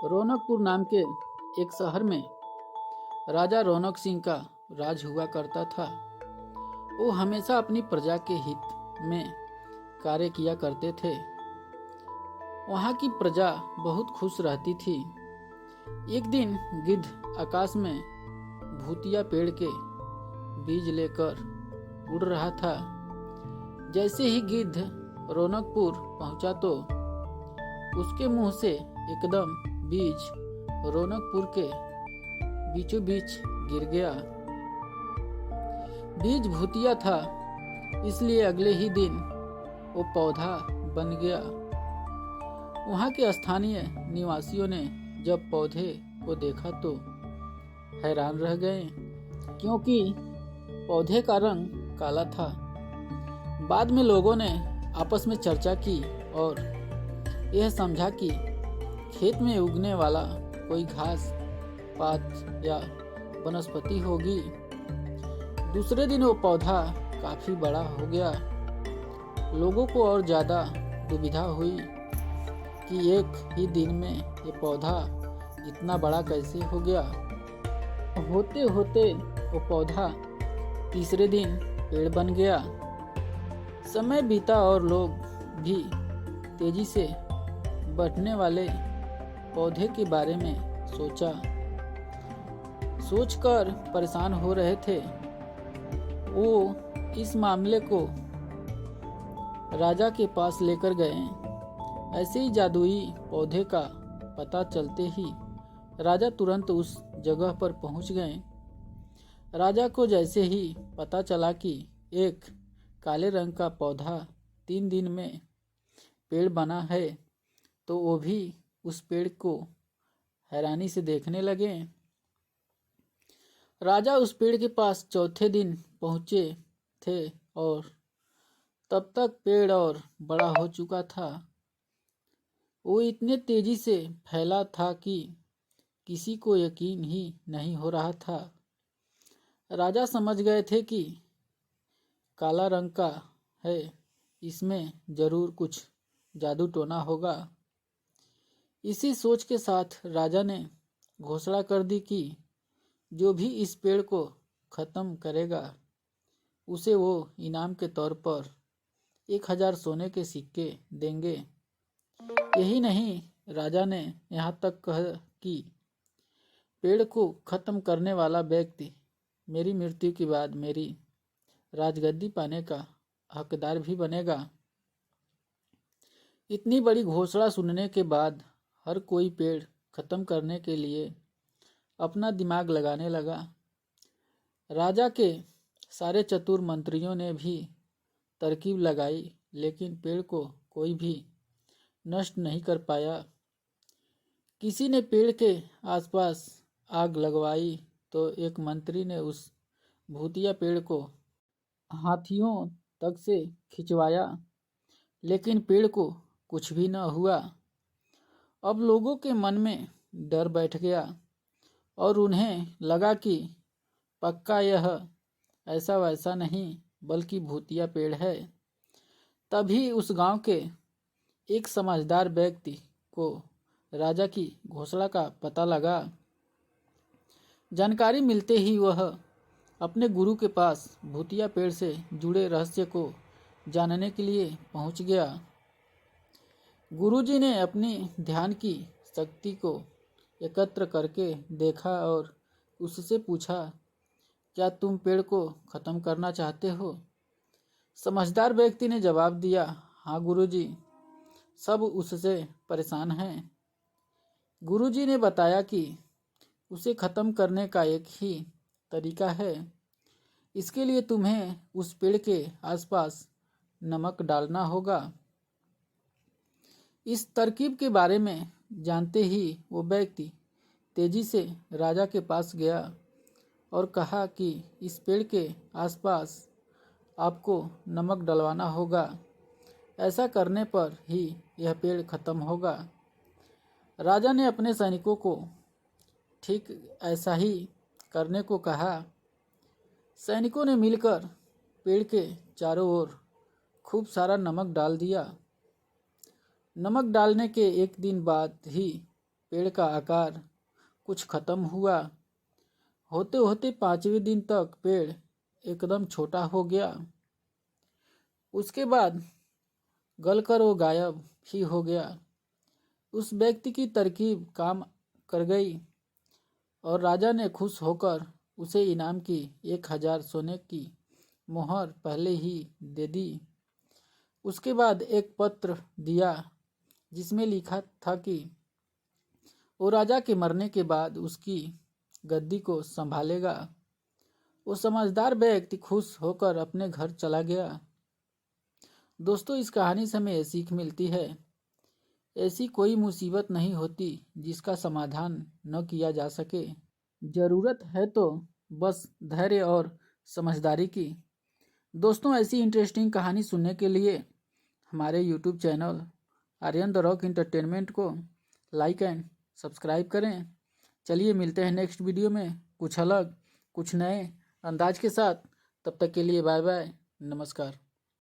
रौनकपुर नाम के एक शहर में राजा रौनक सिंह का राज हुआ करता था। वो हमेशा अपनी प्रजा के हित में कार्य किया करते थे। वहाँ की प्रजा बहुत खुश रहती थी। एक दिन गिद्ध आकाश में भूतिया पेड़ के बीज लेकर उड़ रहा था। जैसे ही गिद्ध रौनकपुर पहुंचा तो उसके मुंह से एकदम बीज रौनकपुर के बीचों बीच गिर गया। बीज भूतिया था, इसलिए अगले ही दिन वो पौधा बन गया। वहाँ के स्थानीय निवासियों ने जब पौधे को देखा तो हैरान रह गए, क्योंकि पौधे का रंग काला था। बाद में लोगों ने आपस में चर्चा की और यह समझा कि खेत में उगने वाला कोई घास पात या वनस्पति होगी। दूसरे दिन वो पौधा काफी बड़ा हो गया। लोगों को और ज्यादा दुविधा हुई कि एक ही दिन में ये पौधा इतना बड़ा कैसे हो गया। होते होते वो पौधा तीसरे दिन पेड़ बन गया। समय बीता और लोग भी तेजी से बढ़ने वाले पौधे के बारे में सोचकर परेशान हो रहे थे। वो इस मामले को राजा के पास लेकर गए। ऐसे ही जादुई पौधे का पता चलते ही राजा तुरंत उस जगह पर पहुंच गए। राजा को जैसे ही पता चला कि एक काले रंग का पौधा 3 दिन में पेड़ बना है, तो वो भी उस पेड़ को हैरानी से देखने लगे। राजा उस पेड़ के पास चौथे दिन पहुंचे थे और तब तक पेड़ और बड़ा हो चुका था। वो इतने तेजी से फैला था कि किसी को यकीन ही नहीं हो रहा था। राजा समझ गए थे कि काला रंग का है, इसमें जरूर कुछ जादू टोना होगा। इसी सोच के साथ राजा ने घोषणा कर दी कि जो भी इस पेड़ को खत्म करेगा उसे वो इनाम के तौर पर 1000 सोने के सिक्के देंगे। यही नहीं, राजा ने यहाँ तक कहा कि पेड़ को खत्म करने वाला व्यक्ति मेरी मृत्यु के बाद मेरी राजगद्दी पाने का हकदार भी बनेगा। इतनी बड़ी घोषणा सुनने के बाद हर कोई पेड़ खत्म करने के लिए अपना दिमाग लगाने लगा। राजा के सारे चतुर मंत्रियों ने भी तरकीब लगाई, लेकिन पेड़ को कोई भी नष्ट नहीं कर पाया। किसी ने पेड़ के आसपास आग लगवाई तो एक मंत्री ने उस भूतिया पेड़ को हाथियों तक से खिंचवाया, लेकिन पेड़ को कुछ भी न हुआ। अब लोगों के मन में डर बैठ गया और उन्हें लगा कि पक्का यह ऐसा वैसा नहीं बल्कि भूतिया पेड़ है। तभी उस गांव के एक समझदार व्यक्ति को राजा की घोषणा का पता लगा। जानकारी मिलते ही वह अपने गुरु के पास भूतिया पेड़ से जुड़े रहस्य को जानने के लिए पहुंच गया। गुरुजी ने अपनी ध्यान की शक्ति को एकत्र करके देखा और उससे पूछा, क्या तुम पेड़ को खत्म करना चाहते हो? समझदार व्यक्ति ने जवाब दिया, हाँ गुरुजी, सब उससे परेशान हैं। गुरुजी ने बताया कि उसे खत्म करने का एक ही तरीका है। इसके लिए तुम्हें उस पेड़ के आसपास नमक डालना होगा। इस तरकीब के बारे में जानते ही वो व्यक्ति तेजी से राजा के पास गया और कहा कि इस पेड़ के आसपास आपको नमक डलवाना होगा। ऐसा करने पर ही यह पेड़ खत्म होगा। राजा ने अपने सैनिकों को ठीक ऐसा ही करने को कहा। सैनिकों ने मिलकर पेड़ के चारों ओर खूब सारा नमक डाल दिया। नमक डालने के एक दिन बाद ही पेड़ का आकार कुछ खत्म हुआ। होते होते 5वें दिन तक पेड़ एकदम छोटा हो गया। उसके बाद गलकर वो गायब ही हो गया। उस व्यक्ति की तरकीब काम कर गई और राजा ने खुश होकर उसे इनाम की 1000 सोने की मोहर पहले ही दे दी। उसके बाद एक पत्र दिया जिसमें लिखा था कि वो राजा के मरने के बाद उसकी गद्दी को संभालेगा। वो समझदार व्यक्ति खुश होकर अपने घर चला गया। दोस्तों, इस कहानी से हमें सीख मिलती है, ऐसी कोई मुसीबत नहीं होती जिसका समाधान न किया जा सके। ज़रूरत है तो बस धैर्य और समझदारी की। दोस्तों, ऐसी इंटरेस्टिंग कहानी सुनने के लिए हमारे YouTube channel Aryan the rock entertainment को लाइक एंड सब्सक्राइब करें। चलिए मिलते हैं नेक्स्ट वीडियो में कुछ अलग कुछ नए अंदाज के साथ। तब तक के लिए बाय बाय, नमस्कार।